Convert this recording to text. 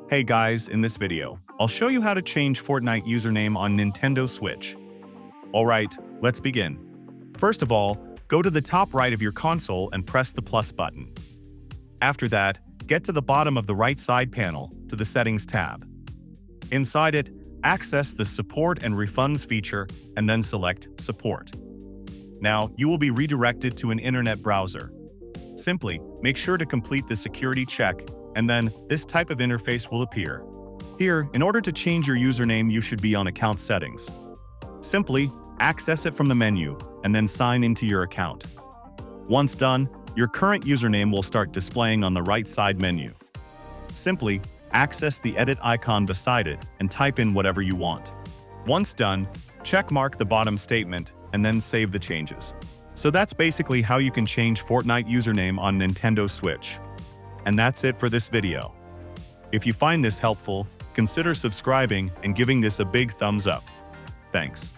Hey guys, in this video, I'll show you how to change Fortnite username on Nintendo Switch. Alright, let's begin. First of all, go to the top right of your console and press the plus button. After that, get to the bottom of the right side panel to the Settings tab. Inside it, access the Support and Refunds feature and then select Support. Now, you will be redirected to an internet browser. Simply, make sure to complete the security check and then this type of interface will appear. Here, in order to change your username, you should be on Account Settings. Simply, access it from the menu and then sign into your account. Once done, your current username will start displaying on the right side menu. Simply, access the edit icon beside it and type in whatever you want. Once done, check mark the bottom statement and then save the changes. So that's basically how you can change Fortnite username on Nintendo Switch. And that's it for this video. If you find this helpful, consider subscribing and giving this a big thumbs up. Thanks.